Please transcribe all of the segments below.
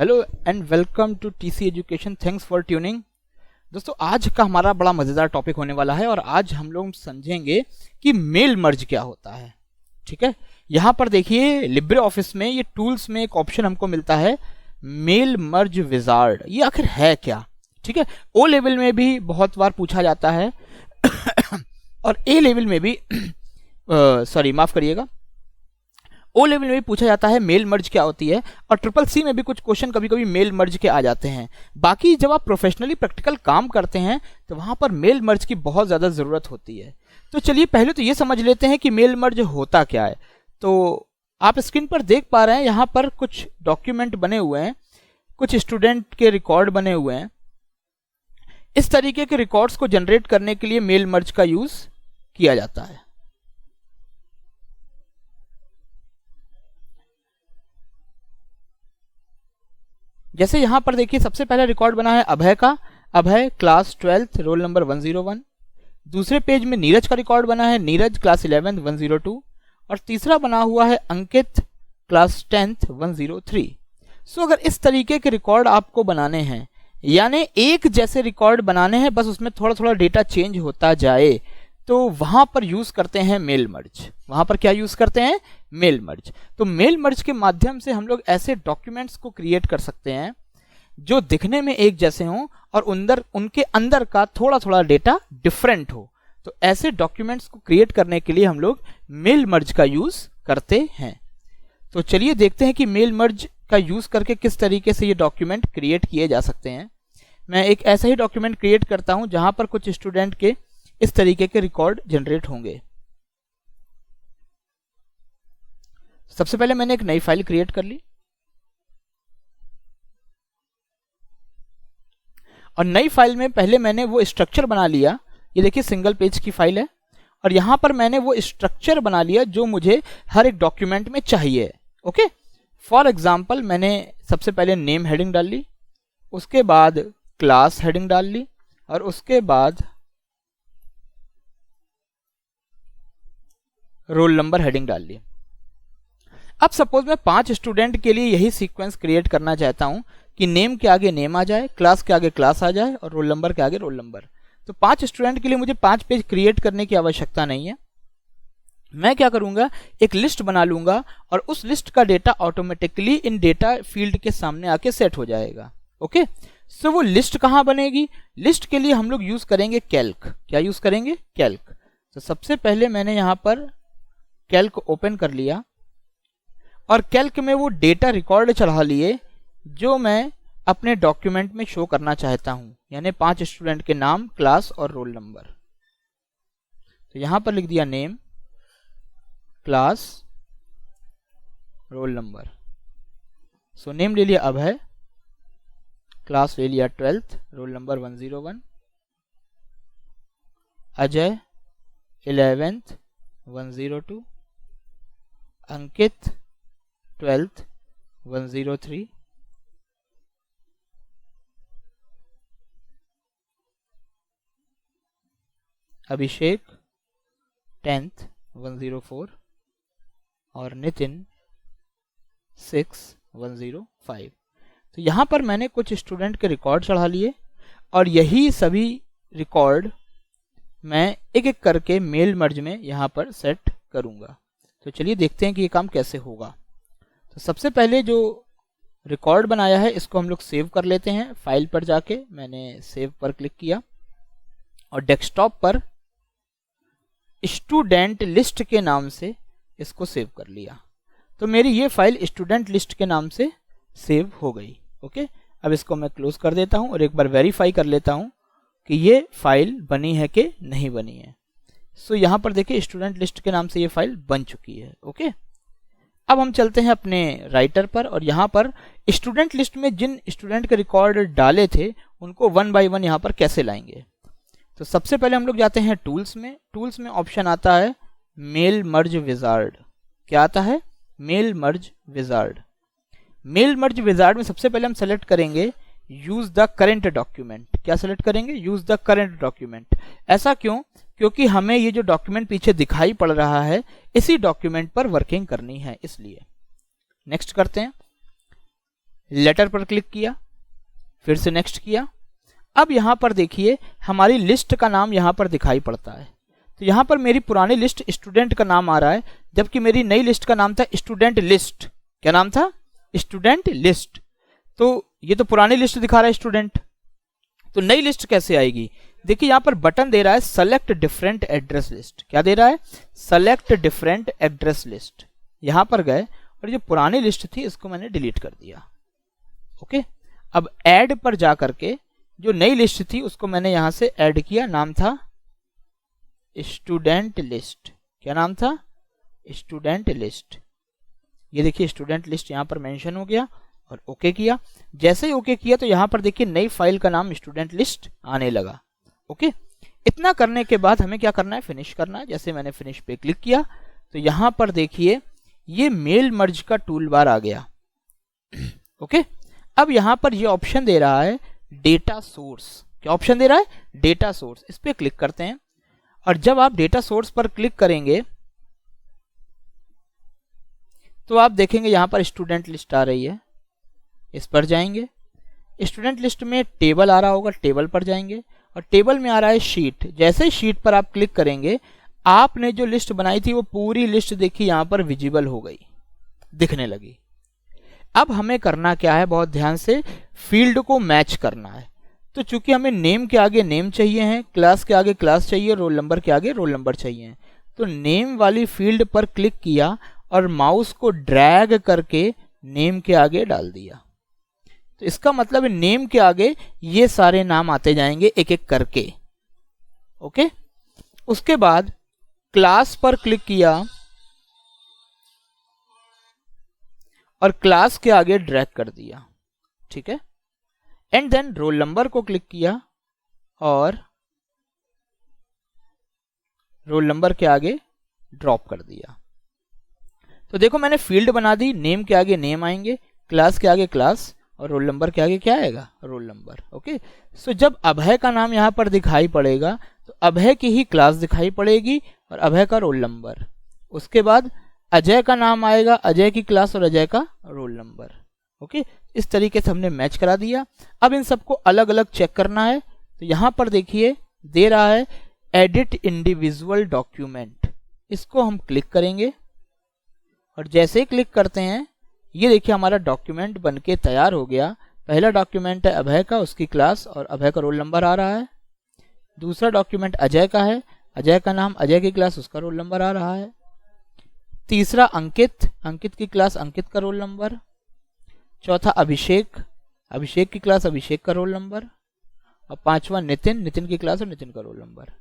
Hello and welcome to TC education. Thanks for tuning. दोस्तों, आज का हमारा बड़ा मज़ेदार टॉपिक होने वाला है और आज हम लोग समझेंगे कि मेल मर्ज क्या होता है। ठीक है, यहाँ पर देखिए लिब्रे ऑफिस में ये टूल्स में एक ऑप्शन हमको मिलता है मेल मर्ज विजार्ड। ये आखिर है क्या? ठीक है, ओ लेवल में भी बहुत बार पूछा जाता है और ए लेवल में भी सॉरी माफ करिएगा, ओ लेवल में भी पूछा जाता है मेल मर्ज क्या होती है, और ट्रिपल सी में भी कुछ क्वेश्चन कभी कभी मेल मर्ज के आ जाते हैं। बाकी जब आप प्रोफेशनली प्रैक्टिकल काम करते हैं तो वहां पर मेल मर्ज की बहुत ज़्यादा ज़रूरत होती है। तो चलिए पहले तो ये समझ लेते हैं कि मेल मर्ज होता क्या है। तो आप स्क्रीन पर देख पा रहे हैं, यहाँ पर कुछ डॉक्यूमेंट बने हुए हैं, कुछ स्टूडेंट के रिकॉर्ड बने हुए हैं। इस तरीके के रिकॉर्ड्स को जनरेट करने के लिए मेल मर्ज का यूज किया जाता है। जैसे यहां पर देखिए सबसे पहला रिकॉर्ड बना है अभय का। अभय क्लास 12th रोल नंबर 101। दूसरे पेज में नीरज का रिकॉर्ड बना है, नीरज क्लास 11th 102। और तीसरा बना हुआ है अंकित क्लास 10th 103। सो अगर इस तरीके के रिकॉर्ड आपको बनाने हैं, यानी एक जैसे रिकॉर्ड बनाने हैं, बस उसमें थोड़ा थोड़ा डेटा चेंज होता जाए, तो वहां पर यूज करते हैं मेल मर्ज। वहां पर क्या यूज करते हैं? Mail merge. तो मेल मर्ज के माध्यम से हम लोग ऐसे डॉक्यूमेंट्स को क्रिएट कर सकते हैं जो दिखने में एक जैसे हों और उनके अंदर का थोड़ा थोड़ा डेटा डिफरेंट हो। तो ऐसे डॉक्यूमेंट्स को क्रिएट करने के लिए हम लोग मेल मर्ज का यूज करते हैं। तो चलिए देखते हैं कि मेल मर्ज का यूज करके किस तरीके से ये डॉक्यूमेंट क्रिएट किए जा सकते हैं। मैं एक ऐसा ही डॉक्यूमेंट क्रिएट करता हूं जहां पर कुछ स्टूडेंट के इस तरीके के रिकॉर्ड जनरेट होंगे। सबसे पहले मैंने एक नई फाइल क्रिएट कर ली और नई फाइल में पहले मैंने वो स्ट्रक्चर बना लिया। ये देखिए सिंगल पेज की फाइल है और यहां पर मैंने वो स्ट्रक्चर बना लिया जो मुझे हर एक डॉक्यूमेंट में चाहिए। ओके, फॉर एग्जांपल मैंने सबसे पहले नेम हेडिंग डाल ली, उसके बाद क्लास हेडिंग डाल ली और उसके बाद रोल नंबर हेडिंग डाल ली। अब सपोज मैं 5 स्टूडेंट के लिए यही सीक्वेंस क्रिएट करना चाहता हूं कि नेम के आगे नेम आ जाए, क्लास के आगे क्लास आ जाए और रोल नंबर के आगे रोल नंबर। तो 5 स्टूडेंट के लिए मुझे 5 पेज क्रिएट करने की आवश्यकता नहीं है। मैं क्या करूंगा, एक लिस्ट बना लूंगा और उस लिस्ट का डेटा ऑटोमेटिकली इन डेटा फील्ड के सामने आके सेट हो जाएगा। ओके, सो वो लिस्ट कहां बनेगी? लिस्ट के लिए हम लोग यूज करेंगे कैल्क। क्या यूज करेंगे? कैल्क। तो सबसे पहले मैंने यहां पर कैल्क ओपन कर लिया और कैल्क में वो डेटा रिकॉर्ड चढ़ा लिए जो मैं अपने डॉक्यूमेंट में शो करना चाहता हूं, यानी 5 स्टूडेंट के नाम, क्लास और रोल नंबर। तो यहां पर लिख दिया name, class, roll number. So name ले लिया अभय, क्लास ले लिया 12th roll number 101, Ajay 11th 102, अंकित 12th 103, अभिषेक 10th 104 और नितिन 6 105। तो यहां पर मैंने कुछ स्टूडेंट के रिकॉर्ड चढ़ा लिए और यही सभी रिकॉर्ड मैं एक एक करके मेल मर्ज में यहां पर सेट करूंगा। तो चलिए देखते हैं कि ये काम कैसे होगा। तो सबसे पहले जो रिकॉर्ड बनाया है इसको हम लोग सेव कर लेते हैं। फाइल पर जाके मैंने सेव पर क्लिक किया और डेस्कटॉप पर स्टूडेंट लिस्ट के नाम से इसको सेव कर लिया। तो मेरी ये फाइल स्टूडेंट लिस्ट के नाम से सेव हो गई। ओके, अब इसको मैं क्लोज कर देता हूं और एक बार वेरीफाई कर लेता हूं कि ये फाइल बनी है कि नहीं बनी है। सो यहां पर देखिए स्टूडेंट लिस्ट के नाम से ये फाइल बन चुकी है। ओके, अब हम चलते हैं अपने राइटर पर और यहां पर स्टूडेंट लिस्ट में जिन स्टूडेंट के रिकॉर्ड डाले थे उनको 1 बाय 1 यहां पर कैसे लाएंगे। तो सबसे पहले हम लोग जाते हैं टूल्स में। टूल्स में ऑप्शन आता है मेल मर्ज विजार्ड। क्या आता है? Mail merge wizard. Mail merge wizard में सबसे पहले हम सेलेक्ट करेंगे यूज द करेंट डॉक्यूमेंट। क्या सेलेक्ट करेंगे? Use the current document. ऐसा क्यों? क्योंकि हमें ये जो डॉक्यूमेंट पीछे दिखाई पड़ रहा है इसी डॉक्यूमेंट पर वर्किंग करनी है, इसलिए। नेक्स्ट करते हैं। लेटर पर क्लिक किया, फिर से नेक्स्ट किया। अब यहाँ पर देखिए हमारी लिस्ट का नाम यहाँ पर दिखाई पड़ता है। तो यहाँ पर मेरी पुरानी लिस्ट स्टूडेंट का नाम आ रहा है, जबकि मेरी नई लिस्ट का नाम था स्टूडेंट लिस्ट। क्या नाम था? Student list. तो ये तो पुरानी लिस्ट दिखा रहा है स्टूडेंट, तो नई लिस्ट कैसे आएगी? देखिए यहाँ पर बटन दे रहा है सेलेक्ट डिफरेंट एड्रेस लिस्ट। क्या दे रहा है? Select different address list. यहाँ पर गए और जो पुरानी लिस्ट थी इसको मैंने डिलीट कर दिया। ओके, अब ऐड पर जा करके जो नई लिस्ट थी उसको मैंने यहाँ से ऐड किया, नाम था स्टूडेंट लिस्ट। क्या नाम था? Student list. ये देखिए स्टूडेंट लिस्ट यहाँ पर मेंशन हो गया और ओके किया। जैसे ही ओके किया तो यहाँ पर देखिए नई फाइल का नाम स्टूडेंट लिस्ट आने लगा। ओके, इतना करने के बाद हमें क्या करना है? फिनिश करना है। जैसे मैंने फिनिश पे क्लिक किया तो यहाँ पर देखिए ये मेल मर्ज का टूल बार आ गया। ओके, अब यहाँ पर ये ऑप्शन दे रहा है डेटा सोर्स। क्या ऑप्शन दे रहा है? Data source. इस पे क्लिक करते हैं और जब आप डेटा सोर्स पर क्लिक करेंगे तो आप देखेंगे यहाँ पर स्टूडेंट लिस्ट आ रही है। इस पर जाएंगे, स्टूडेंट लिस्ट में टेबल आ रहा होगा, टेबल पर जाएंगे और टेबल में आ रहा है शीट। जैसे ही शीट पर आप क्लिक करेंगे आपने जो लिस्ट बनाई थी वो पूरी लिस्ट देखिए यहाँ पर विजिबल हो गई, दिखने लगी। अब हमें करना क्या है? बहुत ध्यान से फील्ड को मैच करना है। तो चूंकि हमें नेम के आगे नेम चाहिए है, क्लास के आगे क्लास चाहिए, रोल नंबर के आगे रोल नंबर चाहिए, तो नेम वाली फील्ड पर क्लिक किया और माउस को ड्रैग करके नेम के आगे डाल दिया। तो इसका मतलब नेम के आगे ये सारे नाम आते जाएंगे एक एक करके। ओके, उसके बाद क्लास पर क्लिक किया और क्लास के आगे ड्रैग कर दिया। ठीक है, एंड देन रोल नंबर को क्लिक किया और रोल नंबर के आगे ड्रॉप कर दिया। तो देखो मैंने फील्ड बना दी, नेम के आगे नेम आएंगे, क्लास के आगे क्लास और रोल नंबर के आगे क्या आएगा? Roll number. ओके, सो जब अभय का नाम यहाँ पर दिखाई पड़ेगा तो अभय की ही क्लास दिखाई पड़ेगी और अभय का रोल नंबर। उसके बाद अजय का नाम आएगा, अजय की क्लास और अजय का रोल नंबर। ओके, इस तरीके से हमने मैच करा दिया। अब इन सबको अलग अलग चेक करना है। तो यहाँ पर देखिए दे रहा है एडिट इंडिविजुअल डॉक्यूमेंट। इसको हम क्लिक करेंगे और जैसे ही क्लिक करते हैं ये देखिए हमारा डॉक्यूमेंट बनके तैयार हो गया। पहला डॉक्यूमेंट है अभय का, उसकी क्लास और अभय का रोल नंबर आ रहा है। दूसरा डॉक्यूमेंट अजय का है, अजय का नाम, अजय की क्लास, उसका रोल नंबर आ रहा है। तीसरा अंकित, अंकित की क्लास, अंकित का रोल नंबर। चौथा अभिषेक, अभिषेक की क्लास, अभिषेक का रोल नंबर। और पांचवा नितिन, नितिन की क्लास और नितिन का रोल नंबर।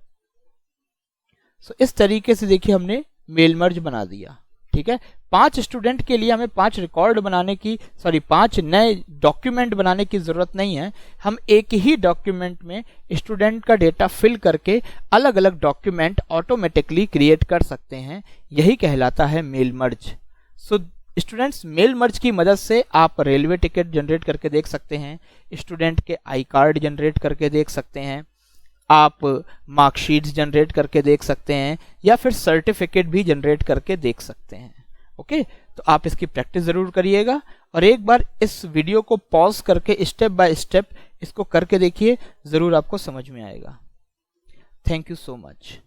सो इस तरीके से देखिए हमने मेल मर्ज बना दिया। ठीक है, 5 स्टूडेंट के लिए हमें 5 रिकॉर्ड बनाने की 5 नए डॉक्यूमेंट बनाने की जरूरत नहीं है। हम एक ही डॉक्यूमेंट में स्टूडेंट का डेटा फिल करके अलग अलग डॉक्यूमेंट ऑटोमेटिकली क्रिएट कर सकते हैं। यही कहलाता है mail merge. So students, mail merge की मदद से आप रेलवे टिकट जनरेट करके देख सकते हैं, स्टूडेंट के आई कार्ड जनरेट करके देख सकते हैं, आप मार्कशीट्स जनरेट करके देख सकते हैं या फिर सर्टिफिकेट भी जनरेट करके देख सकते हैं। ओके, तो आप इसकी प्रैक्टिस ज़रूर करिएगा और एक बार इस वीडियो को पॉज करके स्टेप बाय स्टेप इसको करके देखिए, ज़रूर आपको समझ में आएगा। Thank you so much.